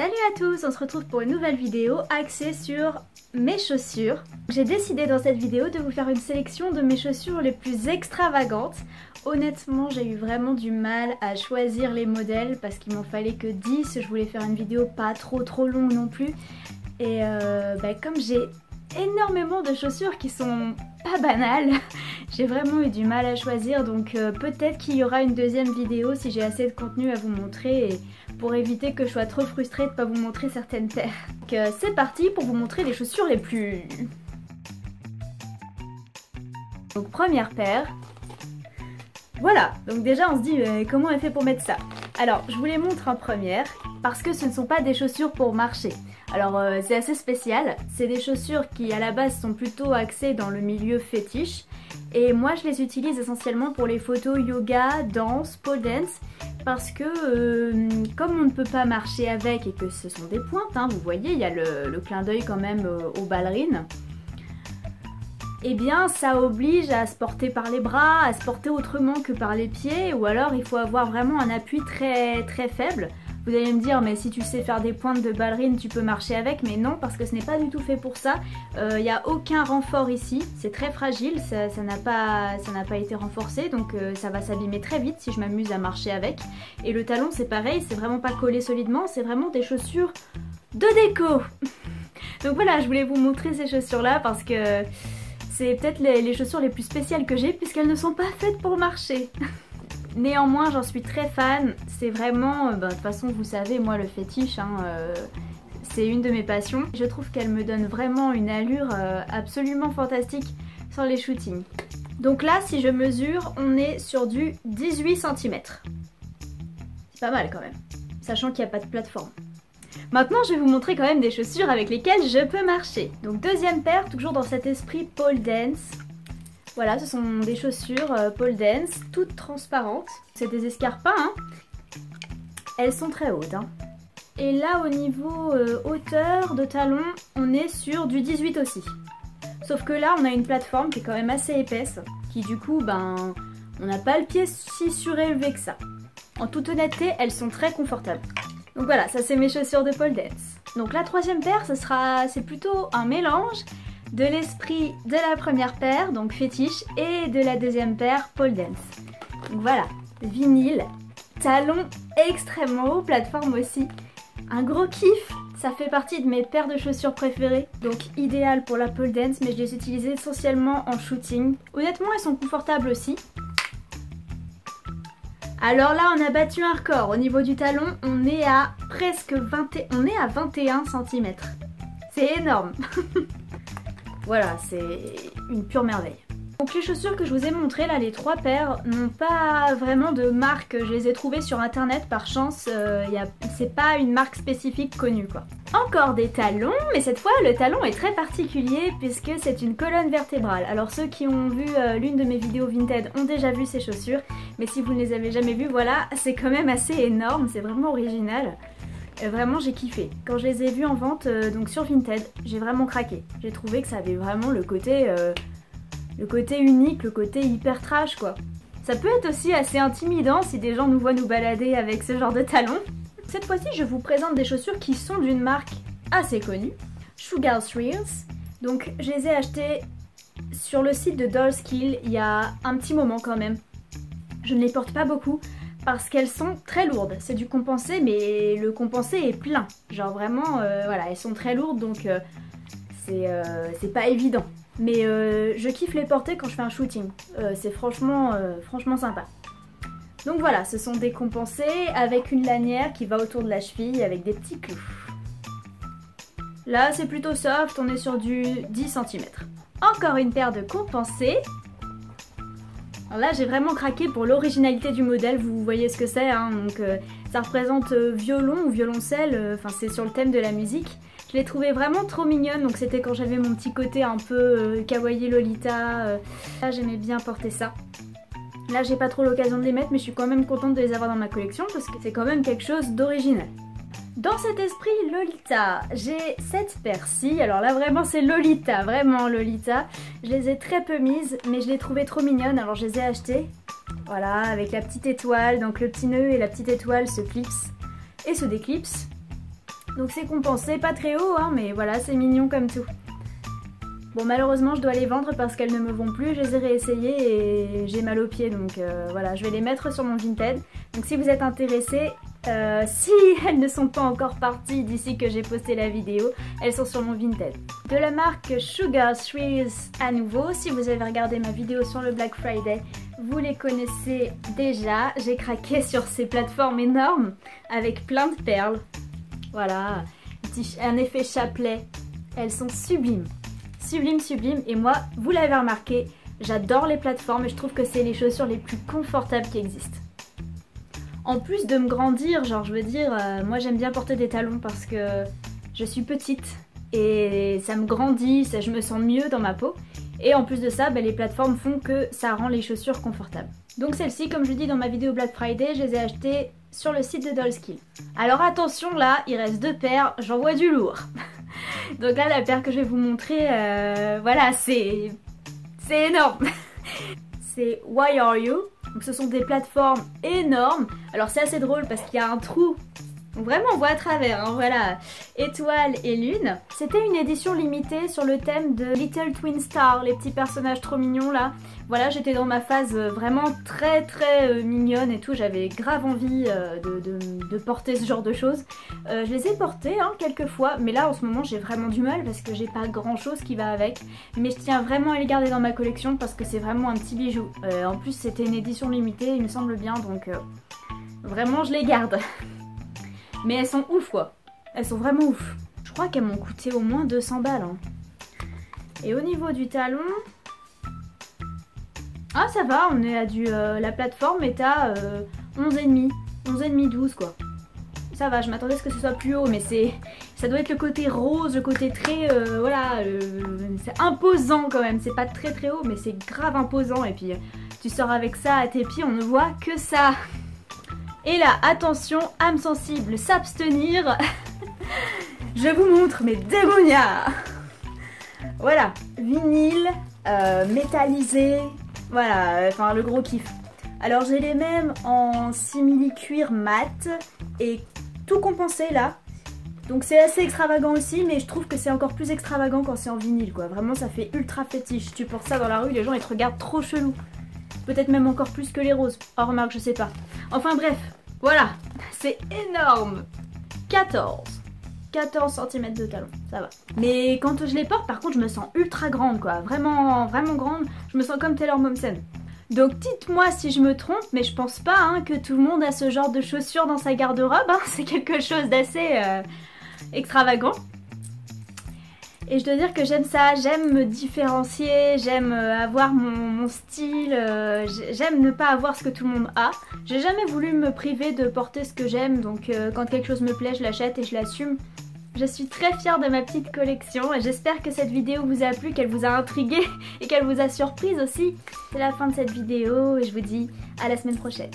Salut à tous, on se retrouve pour une nouvelle vidéo axée sur mes chaussures. J'ai décidé dans cette vidéo de vous faire une sélection de mes chaussures les plus extravagantes. Honnêtement, j'ai eu vraiment du mal à choisir les modèles parce qu'il m'en fallait que 10. Je voulais faire une vidéo pas trop longue non plus. Et comme j'ai énormément de chaussures qui sont pas banales, j'ai vraiment eu du mal à choisir, donc peut-être qu'il y aura une deuxième vidéo si j'ai assez de contenu à vous montrer et pour éviter que je sois trop frustrée de pas vous montrer certaines paires. Donc c'est parti pour vous montrer les chaussures les plus... Donc première paire. Voilà, donc déjà on se dit comment elle fait pour mettre ça. Alors je vous les montre en première parce que ce ne sont pas des chaussures pour marcher. Alors c'est assez spécial, c'est des chaussures qui à la base sont plutôt axées dans le milieu fétiche et moi je les utilise essentiellement pour les photos yoga, danse, pole dance parce que comme on ne peut pas marcher avec et que ce sont des pointes, hein, vous voyez il y a le clin d'œil quand même aux ballerines, et bien ça oblige à se porter par les bras, à se porter autrement que par les pieds ou alors il faut avoir vraiment un appui très faible. Vous allez me dire mais si tu sais faire des pointes de ballerine tu peux marcher avec, mais non parce que ce n'est pas du tout fait pour ça. Il n'y a aucun renfort ici, c'est très fragile, ça n'a pas été renforcé donc ça va s'abîmer très vite si je m'amuse à marcher avec. Et le talon c'est pareil, c'est vraiment pas collé solidement, c'est vraiment des chaussures de déco. Donc voilà, je voulais vous montrer ces chaussures là parce que c'est peut-être les chaussures les plus spéciales que j'ai puisqu'elles ne sont pas faites pour marcher. Néanmoins j'en suis très fan, c'est vraiment, de toute façon vous savez moi le fétiche, hein, c'est une de mes passions. Je trouve qu'elle me donne vraiment une allure absolument fantastique sur les shootings. Donc là si je mesure on est sur du 18 cm. C'est pas mal quand même, sachant qu'il n'y a pas de plateforme. Maintenant je vais vous montrer quand même des chaussures avec lesquelles je peux marcher. Donc deuxième paire, toujours dans cet esprit pole dance. Voilà, ce sont des chaussures pole dance, toutes transparentes. C'est des escarpins, hein. Elles sont très hautes, hein. Et là, au niveau hauteur de talon, on est sur du 18 aussi. Sauf que là, on a une plateforme qui est quand même assez épaisse, qui du coup, on n'a pas le pied si surélevé que ça. En toute honnêteté, elles sont très confortables. Donc voilà, ça c'est mes chaussures de pole dance. Donc la troisième paire, c'est plutôt un mélange de l'esprit de la première paire, donc fétiche, et de la deuxième paire, pole dance. Donc voilà, vinyle, talon extrêmement haut, plateforme aussi. Un gros kiff, ça fait partie de mes paires de chaussures préférées. Donc idéal pour la pole dance, mais je les utilise essentiellement en shooting. Honnêtement, elles sont confortables aussi. Alors là, on a battu un record. Au niveau du talon, on est à presque 21 cm. C'est énorme. Voilà, c'est une pure merveille. Donc les chaussures que je vous ai montrées, là, les trois paires, n'ont pas vraiment de marque. Je les ai trouvées sur internet par chance. C'est pas une marque spécifique connue, quoi. Encore des talons, mais cette fois le talon est très particulier puisque c'est une colonne vertébrale. Alors ceux qui ont vu l'une de mes vidéos Vinted ont déjà vu ces chaussures, mais si vous ne les avez jamais vues, voilà, c'est quand même assez énorme, c'est vraiment original. Vraiment j'ai kiffé. Quand je les ai vus en vente donc sur Vinted, j'ai vraiment craqué. J'ai trouvé que ça avait vraiment le côté unique, le côté hyper trash quoi. Ça peut être aussi assez intimidant si des gens nous voient nous balader avec ce genre de talons. Cette fois-ci je vous présente des chaussures qui sont d'une marque assez connue, Sugar Thrills. Donc je les ai achetées sur le site de Dollskill il y a un petit moment quand même. Je ne les porte pas beaucoup parce qu'elles sont très lourdes. C'est du compensé mais le compensé est plein. Genre vraiment voilà, elles sont très lourdes donc c'est pas évident. Mais je kiffe les porter quand je fais un shooting. C'est franchement sympa. Donc voilà, ce sont des compensés avec une lanière qui va autour de la cheville avec des petits clous. Là c'est plutôt soft, on est sur du 10 cm. Encore une paire de compensés. Alors là j'ai vraiment craqué pour l'originalité du modèle, vous voyez ce que c'est, hein. Donc ça représente violon ou violoncelle, enfin c'est sur le thème de la musique. Je l'ai trouvée vraiment trop mignonne, donc c'était quand j'avais mon petit côté un peu kawaii Lolita. Là j'aimais bien porter ça. Là j'ai pas trop l'occasion de les mettre mais je suis quand même contente de les avoir dans ma collection parce que c'est quand même quelque chose d'original. Dans cet esprit Lolita, j'ai cette paire-ci. Alors là vraiment c'est Lolita, vraiment Lolita. Je les ai très peu mises mais je les trouvais trop mignonnes alors je les ai achetées. Voilà, avec la petite étoile, donc le petit nœud et la petite étoile se clipsent et se déclipsent. Donc c'est compensé, pas très haut hein, mais voilà, c'est mignon comme tout. Bon malheureusement je dois les vendre parce qu'elles ne me vont plus, je les ai réessayées et j'ai mal aux pieds donc voilà, je vais les mettre sur mon Vinted. Donc si vous êtes intéressés, si elles ne sont pas encore parties d'ici que j'ai posté la vidéo, elles sont sur mon Vinted. De la marque Sugar Thrills à nouveau, si vous avez regardé ma vidéo sur le Black Friday, vous les connaissez déjà. J'ai craqué sur ces plateformes énormes avec plein de perles. Voilà, un effet chapelet, elles sont sublimes. Sublime, sublime, et moi, vous l'avez remarqué, j'adore les plateformes et je trouve que c'est les chaussures les plus confortables qui existent. En plus de me grandir, genre je veux dire, moi j'aime bien porter des talons parce que je suis petite et ça me grandit, je me sens mieux dans ma peau. Et en plus de ça, les plateformes font que ça rend les chaussures confortables. Donc celles-ci, comme je dis dans ma vidéo Black Friday, je les ai achetées sur le site de Dollskill. Alors attention là, il reste 2 paires, j'en vois du lourd. Donc là, la paire que je vais vous montrer, voilà, c'est énorme. C'est Why Are You? Donc ce sont des plateformes énormes. Alors c'est assez drôle parce qu'il y a un trou. Donc vraiment on voit à travers, hein, voilà, étoile et lune. C'était une édition limitée sur le thème de Little Twin Star, les petits personnages trop mignons là. Voilà, j'étais dans ma phase vraiment très mignonne et tout, j'avais grave envie de porter ce genre de choses. Je les ai portées hein, quelques fois, mais là en ce moment j'ai vraiment du mal parce que j'ai pas grand chose qui va avec. Mais je tiens vraiment à les garder dans ma collection parce que c'est vraiment un petit bijou. En plus c'était une édition limitée, il me semble bien, donc vraiment je les garde. Mais elles sont ouf quoi, elles sont vraiment ouf. Je crois qu'elles m'ont coûté au moins 200 balles. Hein. Et au niveau du talon... Ah ça va, on est à la plateforme est à 11,5, 11,5, 12 quoi. Ça va, je m'attendais à ce que ce soit plus haut, mais ça doit être le côté rose, le côté très, voilà, c'est imposant quand même. C'est pas très haut, mais c'est grave imposant. Et puis tu sors avec ça à tes pieds, on ne voit que ça. Et là, attention, âme sensible, s'abstenir. Je vous montre mes démonias. Voilà, vinyle, métallisé, voilà, enfin le gros kiff. Alors j'ai les mêmes en simili-cuir mat et tout compensé là. Donc c'est assez extravagant aussi, mais je trouve que c'est encore plus extravagant quand c'est en vinyle quoi. Vraiment ça fait ultra fétiche. Tu portes ça dans la rue, les gens ils te regardent trop chelou. Peut-être même encore plus que les roses. Oh remarque, je sais pas. Enfin bref, voilà, c'est énorme. 14 cm de talon, ça va. Mais quand je les porte, par contre, je me sens ultra grande, quoi. Vraiment grande. Je me sens comme Taylor Momsen. Donc dites-moi si je me trompe, mais je pense pas hein, que tout le monde a ce genre de chaussures dans sa garde-robe. Hein. C'est quelque chose d'assez extravagant. Et je dois dire que j'aime ça, j'aime me différencier, j'aime avoir mon style, j'aime ne pas avoir ce que tout le monde a. J'ai jamais voulu me priver de porter ce que j'aime, donc quand quelque chose me plaît, je l'achète et je l'assume. Je suis très fière de ma petite collection et j'espère que cette vidéo vous a plu, qu'elle vous a intrigué et qu'elle vous a surprise aussi. C'est la fin de cette vidéo et je vous dis à la semaine prochaine.